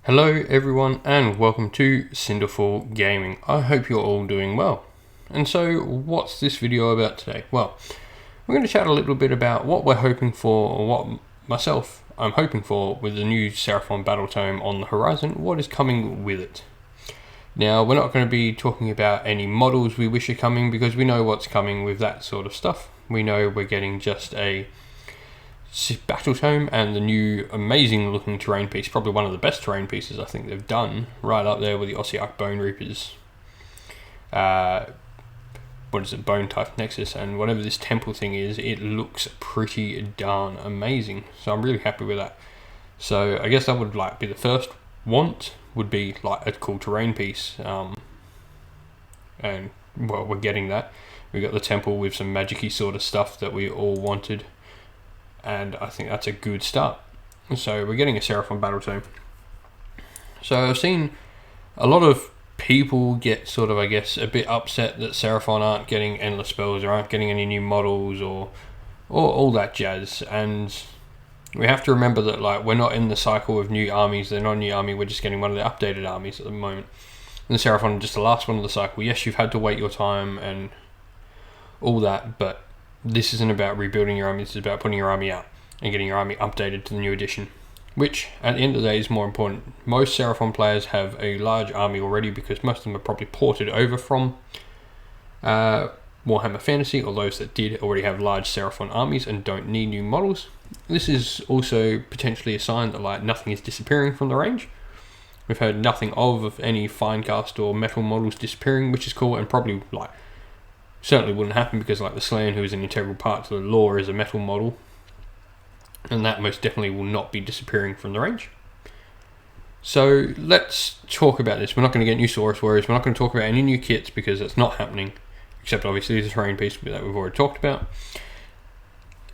Hello everyone and welcome to Cinderfall Gaming. I hope you're all doing well. And so what's this video about today? Well, we're going to chat a little bit about what we're hoping for, or what I'm hoping for with the new Seraphon Battletome on the horizon, what is coming with it. Now, we're not going to be talking about any models we wish are coming because we know what's coming with that sort of stuff. We know we're getting just a Battletome and the new amazing looking terrain piece, probably one of the best terrain pieces I think they've done, right up there with the Ossiarch Bone Reapers, Bone Type Nexus, and whatever this temple thing is, it looks pretty darn amazing, so I'm really happy with that. So I guess that would be the first want, would be like a cool terrain piece, and well, we're getting that. We got the temple with some magic-y sort of stuff that we all wanted, and I think that's a good start. So we're getting a Seraphon Battletome. So I've seen a lot of people get sort of, I guess, a bit upset that Seraphon aren't getting endless spells or aren't getting any new models or all that jazz. And we have to remember that we're not in the cycle of new armies. They're not a new army, we're just getting one of the updated armies at the moment. And the Seraphon is just the last one of the cycle. Yes, you've had to wait your time and all that, but this isn't about rebuilding your army, this is about putting your army out and getting your army updated to the new edition, which at the end of the day is more important. Most Seraphon players have a large army already because most of them are probably ported over from Warhammer Fantasy, or those that did already have large Seraphon armies and don't need new models. This is also potentially a sign that nothing is disappearing from the range. We've heard nothing of any Finecast or metal models disappearing, which is cool, and probably certainly wouldn't happen because the Slayer, who is an integral part to the lore, is a metal model, and that most definitely will not be disappearing from the range. So let's talk about this. We're not going to get new Saurus Warriors, we're not going to talk about any new kits because that's not happening, except obviously the terrain piece that we've already talked about.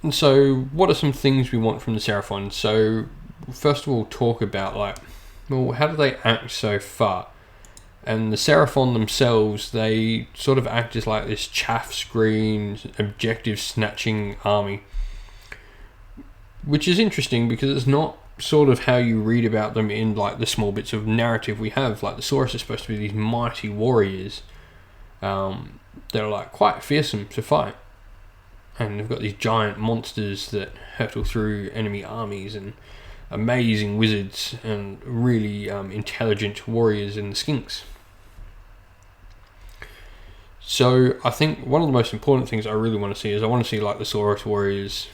And so what are some things we want from the Seraphon? So first of all, talk about how do they act so far? And the Seraphon themselves, they sort of act as this chaff screen, objective snatching army, which is interesting because it's not sort of how you read about them in the small bits of narrative we have. The Saurus are supposed to be these mighty warriors that are quite fearsome to fight, and they've got these giant monsters that hurtle through enemy armies, and amazing wizards and really intelligent warriors in the skinks. So I think one of the most important things I really want to see is I want to see the Saurus Warriors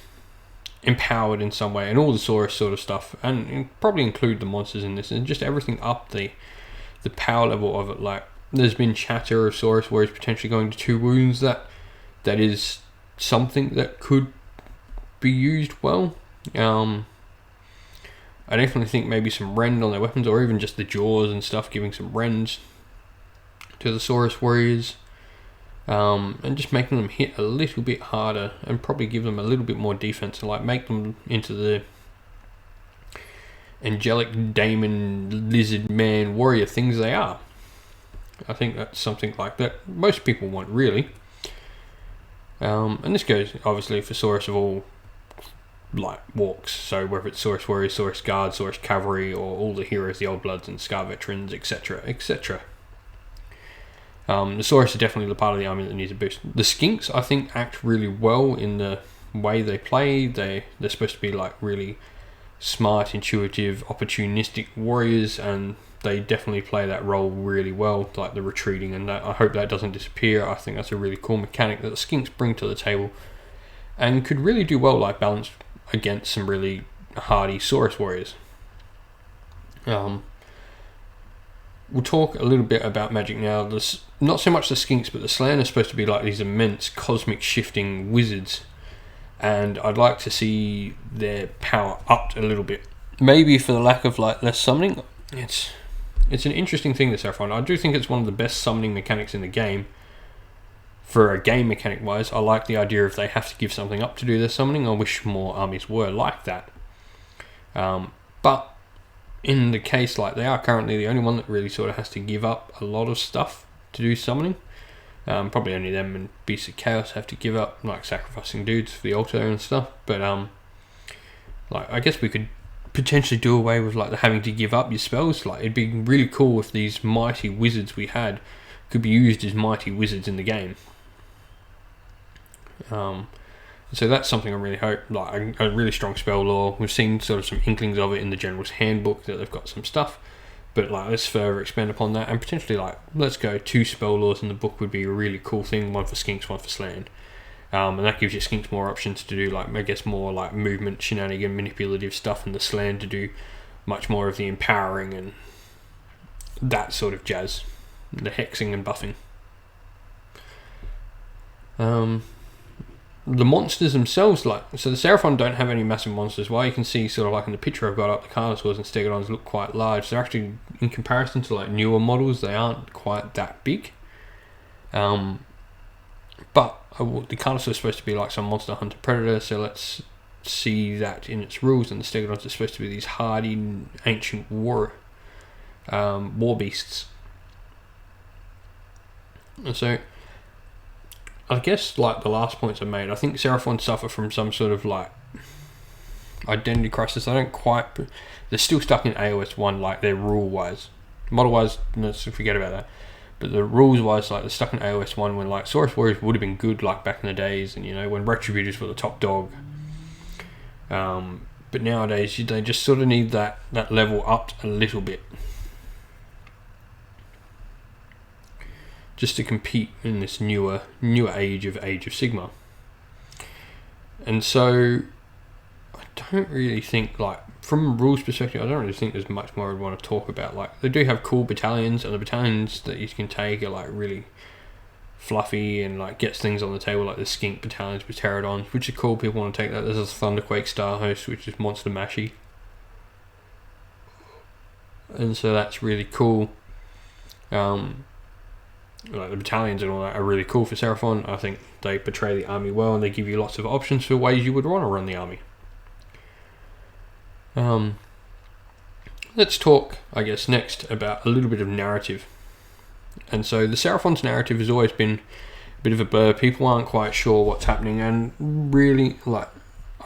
empowered in some way, and all the Saurus sort of stuff, and probably include the monsters in this, and just everything up the power level of it. There's been chatter of Saurus Warriors potentially going to 2 wounds. That is something that could be used well. I definitely think maybe some rend on their weapons, or even just the jaws and stuff, giving some rends to the Saurus Warriors, and just making them hit a little bit harder, and probably give them a little bit more defense, and make them into the angelic daemon lizard man warrior things they are. I think that's something that most people want, really. And this goes obviously for Saurus of all walks, so whether it's Saurus Warriors, Saurus Guards, Saurus Cavalry, or all the heroes, the Old Bloods and Scar Veterans, etc, etc. The Saurus are definitely the part of the army that needs a boost. The Skinks, I think, act really well in the way they play. They're supposed to be really smart, intuitive, opportunistic warriors, and they definitely play that role really well, the retreating and that. I hope that doesn't disappear. I think that's a really cool mechanic that the Skinks bring to the table, and could really do well balance against some really hardy Saurus Warriors. We'll talk a little bit about magic now. Not so much the Skinks, but the Slayer are supposed to be these immense cosmic shifting wizards, and I'd like to see their power upped a little bit. Maybe for the lack of less summoning. It's an interesting thing, the Seraphon. I do think it's one of the best summoning mechanics in the game. For a game mechanic wise, I like the idea if they have to give something up to do their summoning. I wish more armies were like that. But in the case they are currently the only one that really sort of has to give up a lot of stuff to do summoning. Probably only them and Beasts of Chaos have to give up, sacrificing dudes for the altar and stuff. But I guess we could potentially do away with like the having to give up your spells. Like, it'd be really cool if these mighty wizards we had could be used as mighty wizards in the game. So that's something I really hope, like a really strong spell lore. We've seen sort of some inklings of it in the General's Handbook, that they've got some stuff, but like, let's further expand upon that, and potentially like, let's go 2 spell lores in the book would be a really cool thing, one for Skinks, one for Slan. And that gives your Skinks more options to do, like, I guess, more like movement, shenanigan, manipulative stuff, and the Slan to do much more of the empowering and that sort of jazz, the hexing and buffing. The monsters themselves, like, so the Seraphon don't have any massive monsters. While you can see sort of like in the picture I've got up, the Carnosaurs and Stegodons look quite large. They're actually, in comparison to like newer models, they aren't quite that big. But the Carnosaur is supposed to be like some monster hunter predator, so let's see that in its rules. And the Stegodons are supposed to be these hardy ancient war beasts. And so, I guess, like the last points I made, I think Seraphon suffer from some sort of like identity crisis. I don't quite. They're still stuck in AOS 1, like their rule wise. Model wise, let's forget about that. But the rules wise, like they're stuck in AOS 1 when like Saurus Warriors would have been good, like back in the days, and you know, when Retributors were the top dog. But nowadays, they just sort of need that level upped a little bit, just to compete in this newer age of Sigma. And so I don't really think, like, from a rules perspective, I don't really think there's much more I'd want to talk about. Like, they do have cool battalions, and the battalions that you can take are like really fluffy and like gets things on the table, like the Skink battalions with Pterodons, which are cool. People want to take that. There's a Thunderquake Star Host, which is monster mashy, and so that's really cool. Like the battalions and all that are really cool for Seraphon. I think they portray the army well, and they give you lots of options for ways you would want to run the army. Let's talk, I guess, next about a little bit of narrative. And so the Seraphon's narrative has always been a bit of a blur. People aren't quite sure what's happening, and really, like,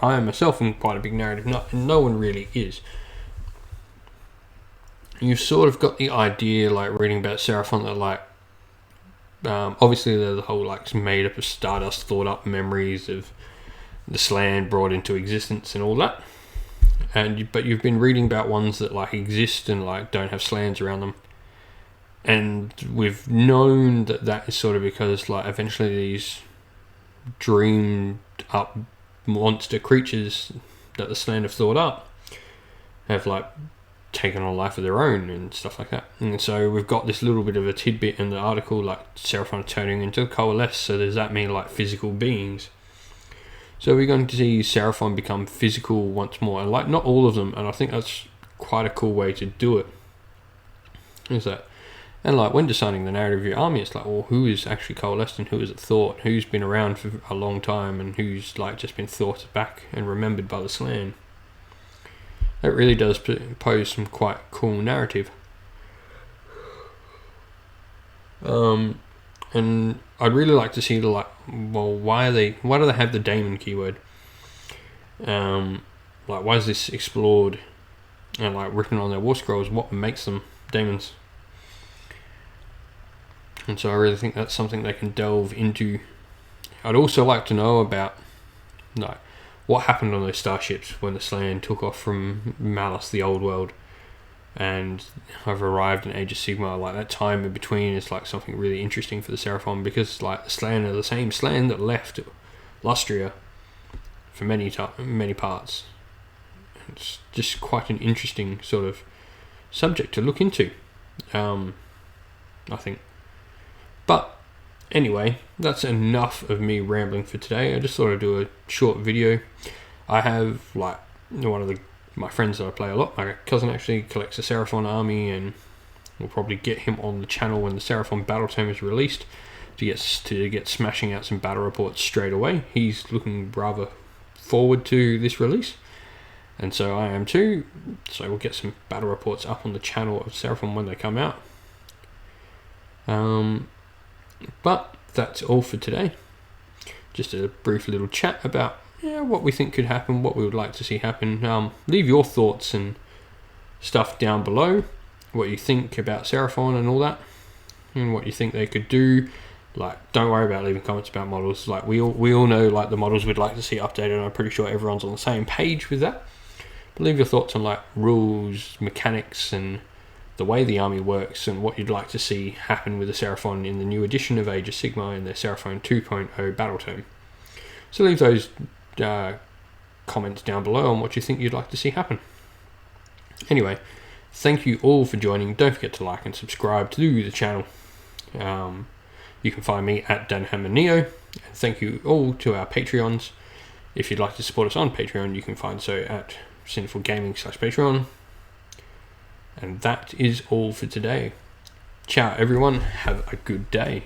I myself am quite a big narrative nut, and no one really is. You've sort of got the idea, like reading about Seraphon, that like, obviously there's the whole like made up of stardust, thought up memories of the Slan brought into existence and all that. But you've been reading about ones that like exist and like don't have Slans around them, and we've known that is sort of because like eventually these dreamed up monster creatures that the Slan have thought up have like taken on a life of their own and stuff like that. And so we've got this little bit of a tidbit in the article, like Seraphon turning into Coalesce. So does that mean like physical beings? So we're going to see Seraphon become physical once more, and like not all of them. And I think that's quite a cool way to do it. Is that, and like when deciding the narrative of your army, it's like, well, who is actually coalesced and who is it thought? Who's been around for a long time and who's like just been thought back and remembered by the Slan? It really does pose some quite cool narrative. And I'd really like to see the like, well, why do they have the daemon keyword? Like, why is this explored and like written on their war scrolls? What makes them daemons? And so I really think that's something they can delve into. I'd also like to know about like what happened on those starships when the Slan took off from Malice, the old world, and have arrived in Age of Sigma. Like that time in between is like something really interesting for the Seraphon, because like the Slan are the same Slan that left Lustria for many parts. It's just quite an interesting sort of subject to look into, I think. But anyway, that's enough of me rambling for today. I just thought I'd do a short video. I have like one of my friends that I play a lot, my cousin actually collects a Seraphon army, and we'll probably get him on the channel when the Seraphon Battletome is released to get smashing out some battle reports straight away. He's looking rather forward to this release, and so I am too. So we'll get some battle reports up on the channel of Seraphon when they come out. But that's all for today. Just a brief little chat about what we think could happen, what we would like to see happen. Leave your thoughts and stuff down below, what you think about Seraphon and all that, and what you think they could do. Like, don't worry about leaving comments about models. Like, we all know, like, the models we'd like to see updated, and I'm pretty sure everyone's on the same page with that. But leave your thoughts on, like, rules, mechanics, and the way the army works, and what you'd like to see happen with the Seraphon in the new edition of Age of Sigmar in their Seraphon 2.0 Battletome. So leave those comments down below on what you think you'd like to see happen. Anyway, thank you all for joining. Don't forget to like and subscribe to the channel. You can find me at DanHammerNeo. And thank you all to our Patreons. If you'd like to support us on Patreon, you can find so at sinfulgaming/Patreon. And that is all for today. Ciao everyone, have a good day.